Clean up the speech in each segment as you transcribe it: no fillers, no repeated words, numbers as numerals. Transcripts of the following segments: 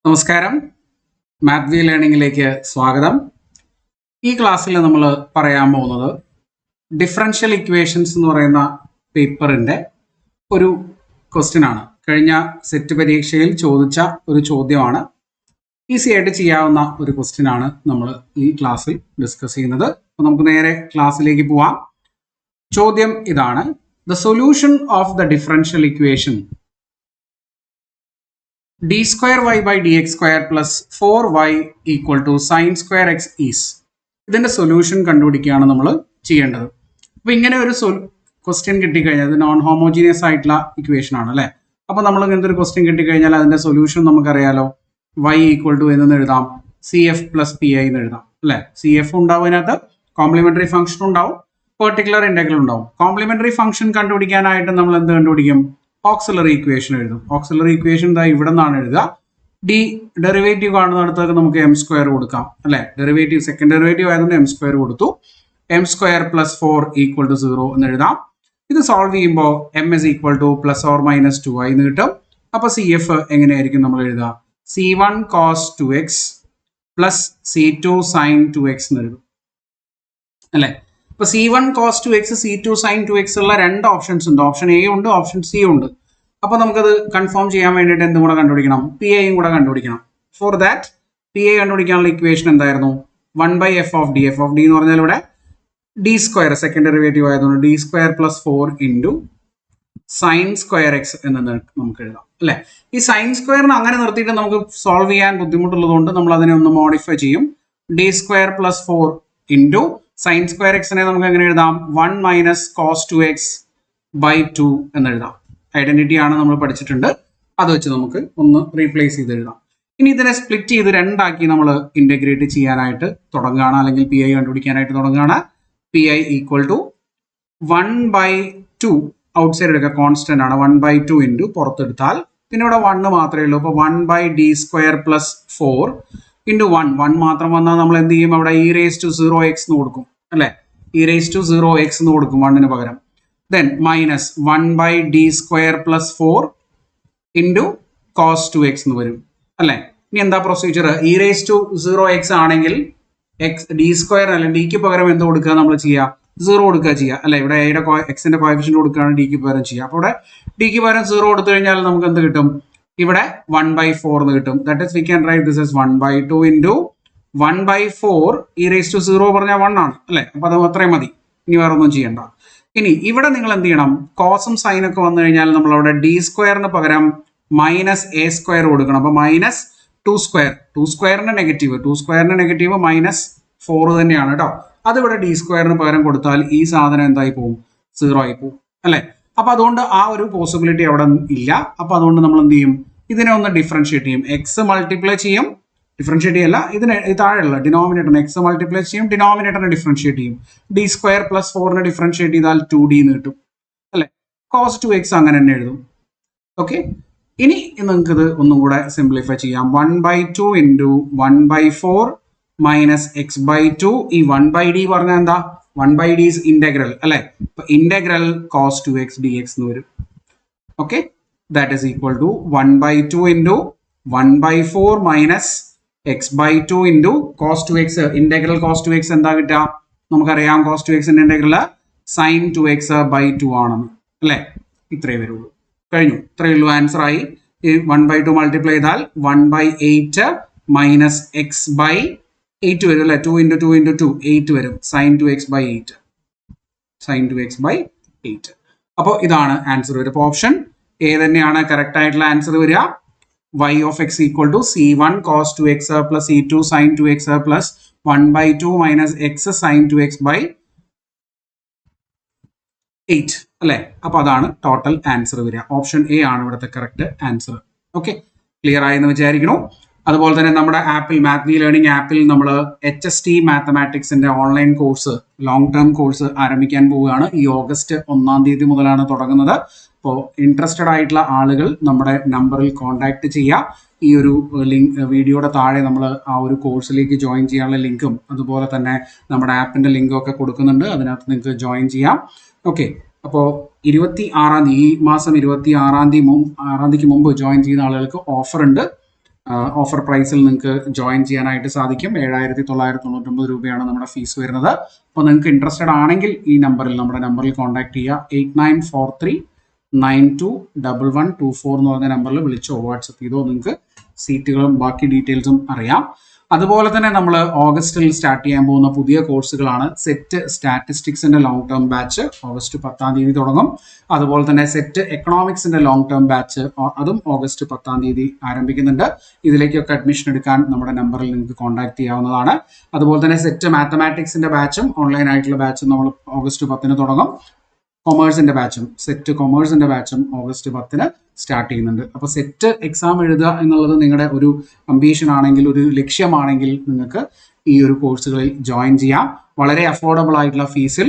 നമസ്കാരം, math V ലേണിംഗിലേക്ക് സ്വാഗതം. ഈ ക്ലാസ്സിൽ നമ്മൾ പറയാൻ പോകുന്നത് ഡിഫറൻഷ്യൽ ഇക്വേഷൻസ് എന്ന് പറയുന്ന പേപ്പറിൻ്റെ ഒരു ക്വസ്റ്റ്യൻ ആണ്. കഴിഞ്ഞ സെറ്റ് പരീക്ഷയിൽ ചോദിച്ച ഒരു ചോദ്യമാണ്. ഈസി ആയിട്ട് ചെയ്യാവുന്ന ഒരു ക്വസ്റ്റ്യൻ ആണ് നമ്മൾ ഈ ക്ലാസ്സിൽ ഡിസ്കസ് ചെയ്യുന്നത്. അപ്പോൾ നമുക്ക് നേരെ ക്ലാസ്സിലേക്ക് പോവാം. ചോദ്യം ഇതാണ്: the solution of the differential equation d square y by dx square plus 4y equal to sin square x is. ഇതിന്റെ സൊല്യൂഷൻ കണ്ടുപിടിക്കുകയാണ് നമ്മൾ ചെയ്യേണ്ടത്. അപ്പോൾ ഇങ്ങനെ ഒരു ക്വസ്റ്റ്യൻ കിട്ടിക്കഴിഞ്ഞാൽ, ഇത് നോൺ ഹോമോജീനിയസ് ആയിട്ടുള്ള ഇക്വേഷൻ ആണ് അല്ലേ. അപ്പോൾ നമ്മൾ ഇങ്ങനത്തെ ഒരു ക്വസ്റ്റ്യൻ കിട്ടിക്കഴിഞ്ഞാൽ അതിന്റെ സൊല്യൂഷൻ നമുക്കറിയാലോ. y ഈക്വൽ ടു എന്ന് എഴുതാം, C F plus P I എന്ന് എഴുതാം അല്ലേ. സി എഫ് ഉണ്ടാവും, അതിനകത്ത് കോംപ്ലിമെന്ററി ഫംഗ്ഷൻ ഉണ്ടാവും, പെർട്ടിക്കുലർ ഇന്റഗ്രൽ ഉണ്ടാവും. കോംപ്ലിമെന്ററി ഫംഗ്ഷൻ കണ്ടുപിടിക്കാനായിട്ട് നമ്മൾ എന്ത് കണ്ടുപിടിക്കും? ഓക്സിലറി ഇക്വേഷൻ എഴുതും. ഓക്സിലറി ഇക്വേഷൻ ഇവിടെ നിന്നാണ് എഴുതുക. ഡെറിവേറ്റീവ് കാണുന്നിടത്തൊക്കെ നമുക്ക് എം സ്ക്വയർ കൊടുക്കാം അല്ലെ. ഡെറിവേറ്റീവ് സെക്കൻഡ് ഡെറിവേറ്റീവ് ആയതുകൊണ്ട് എം സ്ക്വയർ കൊടുത്തു. M square plus 4 equal to 0 എന്ന് എഴുതാം. ഇത് സോൾവ് ചെയ്യുമ്പോൾ M is equal to plus or minus 2i എന്ന് കിട്ടും. അപ്പോൾ സി എഫ് എങ്ങനെയായിരിക്കും നമ്മൾ എഴുതുക? c1 cos 2x plus c2 sin 2x എന്ന് എഴുതും അല്ലെ. ഇപ്പൊ c1 cos 2x c2 sin 2x ഉള്ള രണ്ട് ഓപ്ഷൻസ് ഉണ്ട്. ഓപ്ഷൻ എ ഉണ്ട്, ഓപ്ഷൻ സി ഉണ്ട്. അപ്പൊ നമുക്കത് കൺഫേം ചെയ്യാൻ വേണ്ടിയിട്ട് എന്തും കൂടെ കണ്ടുപിടിക്കണം? പി ഐയും കൂടെ കണ്ടുപിടിക്കണം. ഫോർ ദാറ്റ് പി ഐ കണ്ടുപിടിക്കാനുള്ള ഇക്വേഷൻ എന്തായിരുന്നു? 1/f of d. f of d എന്ന് പറഞ്ഞാൽ ഇവിടെ ഡി സ്ക്വയർ സെക്കൻഡ് ഡെറിവേറ്റീവ് ആയതുകൊണ്ട് D square plus 4 into sine square X എന്ന് നമുക്ക് എഴുതാം അല്ലെ. ഈ സൈൻ സ്ക്വയറിന് അങ്ങനെ നിർത്തിയിട്ട് നമുക്ക് സോൾവ് ചെയ്യാൻ ബുദ്ധിമുട്ടുള്ളതുകൊണ്ട് നമ്മൾ അതിനെ ഒന്ന് മോഡിഫൈ ചെയ്യും. D square plus 4 into sine square എക്സിനെ നമുക്ക് എങ്ങനെ എഴുതാം? 1 മൈനസ് കോസ് 2x ബൈ 2 എന്ന് എഴുതാം. ഐഡന്റിറ്റി ആണ് നമ്മൾ പഠിച്ചിട്ടുണ്ട്, അത് വെച്ച് നമുക്ക് ഒന്ന് റീപ്ലേസ് ചെയ്ത് എഴുതാം. ഇനി ഇതിനെ സ്പ്ലിറ്റ് ചെയ്ത് രണ്ടാക്കി നമ്മൾ ഇന്റഗ്രേറ്റ് ചെയ്യാനായിട്ട് തുടങ്ങുകയാണ്, അല്ലെങ്കിൽ പി ഐ കണ്ടുപിടിക്കാനായിട്ട് തുടങ്ങുകയാണ്. P I equal to 1/2 outside എടുക്കുക, കോൺസ്റ്റന്റ് ആണ്. 1/2 ഇൻറ്റു പുറത്തെടുത്താൽ പിന്നെ ഇവിടെ 1 മാത്രമേ ഉള്ളൂ. അപ്പോൾ 1/d സ്ക്വയർ പ്ലസ് 4 ഇൻറ്റു 1 മാത്രം വന്നാൽ നമ്മൾ എന്ത് ചെയ്യും? അവിടെ ഇ റേസ് ടു 0x എന്ന് കൊടുക്കും അല്ലെ. ഇ റേസ് ടു 0x എന്ന് കൊടുക്കും 1 പകരം. Then minus 1/d square plus 4 into cos 2x എന്ന് വരും അല്ലെ. ഇനി എന്താ procedure? E raise to 0x ആണെങ്കിൽ ഡി സ്ക്വയർ അല്ലെ, ഡിക്ക് പകരം എന്ത് കൊടുക്കുക നമ്മൾ ചെയ്യുക? 0 കൊടുക്കുക ചെയ്യുക അല്ലെ. ഇവിടെ എയുടെ എക്സിന്റെ കോഎഫിഷ്യന്റ് കൊടുക്കുകയാണ്, ഡിക്ക് പകരം ചെയ്യുക. അപ്പോൾ ഇവിടെ ഡിക്ക് പകരം 0 കൊടുത്തു കഴിഞ്ഞാൽ നമുക്ക് എന്ത് കിട്ടും? ഇവിടെ 1/4 എന്ന് കിട്ടും. That is we can write this as 1/2 into 1/4 E raise to 0 പറഞ്ഞാൽ 1 ആണ് അല്ലെ. അപ്പൊ അത് അത്രയും മതി, ഇനി വേറെ ഒന്നും ചെയ്യണ്ട. ഇനി ഇവിടെ നിങ്ങൾ എന്ത് ചെയ്യണം? കോസും സൈനൊക്കെ വന്നു കഴിഞ്ഞാൽ നമ്മൾ അവിടെ ഡി സ്ക്വയറിന് പകരം മൈനസ് എ സ്ക്വയർ കൊടുക്കണം. അപ്പൊ മൈനസ് 2 സ്ക്വയറിന്റെ നെഗറ്റീവ് മൈനസ് 4 തന്നെയാണ് കേട്ടോ. അതിവിടെ ഡി സ്ക്വയറിന് പകരം കൊടുത്താൽ ഈ സാധനം എന്തായി പോകും? 0 ആയി പോകും അല്ലെ. അപ്പൊ അതുകൊണ്ട് ആ ഒരു പോസിബിലിറ്റി അവിടെ ഇല്ല. അപ്പൊ അതുകൊണ്ട് നമ്മൾ എന്ത് ചെയ്യും? ഇതിനെ ഒന്ന് ഡിഫറൻഷിയേറ്റ് ചെയ്യും. എക്സ് മൾട്ടിപ്ലൈ ചെയ്യും, ഡിഫറൻഷിയേറ്റ് ചെയ്യല്ല, ഇതിന് താഴെയുള്ള ഡിനോമിനേറ്ററിന് എക്സ് മൾട്ടിപ്ലൈ ചെയ്യും, ഡിനോമിനേറ്ററിനെ ഡിഫറൻഷിയേറ്റ് ചെയ്യും. ഡി സ്ക്വയർ പ്ലസ് 4നെ ഡിഫറൻഷിയേറ്റ് ചെയ്താൽ 2d എന്ന് കിട്ടും അല്ലെ. കോസ് 2x അങ്ങനെ തന്നെ എഴുതും. ഓക്കെ, ഇനി നിങ്ങൾക്ക് ഇത് ഒന്നും കൂടെ സിംപ്ലിഫൈ ചെയ്യാം. 1/2 ഇൻറ്റു 1/4 മൈനസ് എക്സ് ബൈ 2. ഈ 1/d പറഞ്ഞാൽ എന്താ? 1/d is integral അല്ലെ. ഇപ്പൊ ഇന്റഗ്രൽ കോസ് 2x dx എന്ന് വരും. Okay, that is equal to 1/2 into 1/4 minus X by 2 into cos 2x. Integral cos 2x എന്താ കിട്ടുക? നമുക്കറിയാം cos 2x integral sine 2x by 2 ആണെന്ന് അല്ലെ. ഇത്രയേ വരുള്ളൂ, കഴിഞ്ഞു. ഇത്രയേ ഉള്ളൂ, ആൻസർ ആയി. 1/2 മൾട്ടിപ്ലൈ ചെയ്താൽ 1/8 മൈനസ് എക്സ് ബൈ 8 വരും അല്ലെ. 2 ഇൻറ്റു 2 ഇൻറ്റു 2 8 വരും. Sine 2x by 8. അപ്പോൾ ഇതാണ് ആൻസർ വരും. അപ്പോൾ ഓപ്ഷൻ എ തന്നെയാണ് കറക്റ്റ് ആയിട്ടുള്ള ആൻസർ വരിക. y of x equal to c1 cos 2x plus c2 sin 2x plus 1/2 minus x sin 2x by 8 അല്ലെ. അപ്പൊ അതാണ് ടോട്ടൽ ആൻസർ വരിക. ഓപ്ഷൻ എ ആണ് ഇവിടുത്തെ കറക്റ്റ് ആൻസർ. ഓക്കെ, ക്ലിയർ ആയെന്ന് വിചാരിക്കണു. അതുപോലെ തന്നെ നമ്മുടെ ആപ്പിൽ, മാത്ത് വി ലേണിംഗ് ആപ്പിൽ നമ്മൾ HST മാത്തമാറ്റിക്സിന്റെ online course, long term course ആരംഭിക്കാൻ പോവുകയാണ്. ഈ ഓഗസ്റ്റ് 1 തീയതി മുതലാണ് തുടങ്ങുന്നത്. അപ്പോൾ ഇൻട്രസ്റ്റഡ് ആയിട്ടുള്ള ആളുകൾ നമ്മുടെ നമ്പറിൽ കോൺടാക്ട് ചെയ്യുക. ഈ ഒരു ലിങ്ക് വീഡിയോയുടെ താഴെ നമ്മൾ ആ ഒരു കോഴ്സിലേക്ക് ജോയിൻ ചെയ്യാനുള്ള ലിങ്കും അതുപോലെ തന്നെ നമ്മുടെ ആപ്പിന്റെ ലിങ്കും ഒക്കെ കൊടുക്കുന്നുണ്ട്. അതിനകത്ത് നിങ്ങൾക്ക് ജോയിൻ ചെയ്യാം. ഓക്കെ, അപ്പോൾ 26 തീയതി, ഈ മാസം 26 തീയതിക്ക് മുമ്പ് ജോയിൻ ചെയ്യുന്ന ആളുകൾക്ക് ഓഫർ ഉണ്ട്. ഓഫർ പ്രൈസിൽ നിങ്ങൾക്ക് ജോയിൻ ചെയ്യാനായിട്ട് സാധിക്കും. 7,999 രൂപയാണ് നമ്മുടെ ഫീസ് വരുന്നത്. അപ്പോൾ നിങ്ങൾക്ക് ഇൻട്രസ്റ്റഡ് ആണെങ്കിൽ ഈ നമ്പറിൽ, നമ്മുടെ നമ്പറിൽ കോൺടാക്ട് ചെയ്യുക. 8943921124 എന്ന് പറഞ്ഞ നമ്പറിൽ വിളിച്ചോ വാട്സപ്പ് ചെയ്തോ നിങ്ങൾക്ക് സീറ്റുകളും ബാക്കി ഡീറ്റെയിൽസും അറിയാം. അതുപോലെ തന്നെ നമ്മൾ ഓഗസ്റ്റിൽ സ്റ്റാർട്ട് ചെയ്യാൻ പോകുന്ന പുതിയ കോഴ്സുകളാണ് സെറ്റ് സ്റ്റാറ്റിസ്റ്റിക്സിന്റെ ലോങ് ടേം ബാച്ച്. ഓഗസ്റ്റ് 10-ാം തീയതി തുടങ്ങും. അതുപോലെ തന്നെ സെറ്റ് എക്കണോമിക്സിന്റെ ലോങ് ടേം ബാച്ച് അതും ഓഗസ്റ്റ് 10-ാം തീയതി ആരംഭിക്കുന്നുണ്ട്. ഇതിലേക്കൊക്കെ അഡ്മിഷൻ എടുക്കാൻ നമ്മുടെ നമ്പറിൽ നിങ്ങൾക്ക് കോൺടാക്ട് ചെയ്യാവുന്നതാണ്. അതുപോലെ തന്നെ സെറ്റ് മാത്തമാറ്റിക്സിന്റെ ബാച്ചും ഓൺലൈൻ ആയിട്ടുള്ള ബാച്ചും നമ്മൾ ഓഗസ്റ്റ് 10-ന് തുടങ്ങും. കൊമേഴ്സിന്റെ ബാച്ചും, സെറ്റ് കൊമേഴ്സിന്റെ ബാച്ചും ഓഗസ്റ്റ് 10-ന് സ്റ്റാർട്ട് ചെയ്യുന്നുണ്ട്. അപ്പോൾ സെറ്റ് എക്സാം എഴുതുക എന്നുള്ളത് നിങ്ങളുടെ ഒരു അംബീഷൻ ആണെങ്കിൽ, ഒരു ലക്ഷ്യമാണെങ്കിൽ നിങ്ങൾക്ക് ഈ ഒരു കോഴ്സുകളിൽ ജോയിൻ ചെയ്യാം. വളരെ അഫോർഡബിൾ ആയിട്ടുള്ള ഫീസിൽ,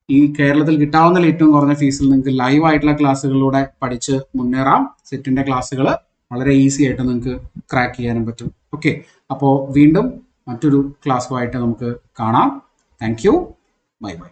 ഈ കേരളത്തിൽ കിട്ടാവുന്ന ഏറ്റവും കുറഞ്ഞ ഫീസിൽ നിങ്ങൾക്ക് ലൈവ് ആയിട്ടുള്ള ക്ലാസ്സുകളിലൂടെ പഠിച്ച് മുന്നേറാം. സെറ്റിന്റെ ക്ലാസ്സുകൾ വളരെ ഈസി ആയിട്ട് നിങ്ങൾക്ക് ക്രാക്ക് ചെയ്യാനും പറ്റും. ഓക്കെ, അപ്പോൾ വീണ്ടും മറ്റൊരു ക്ലാസ്സുമായിട്ട് നമുക്ക് കാണാം. Thank you. Bye bye.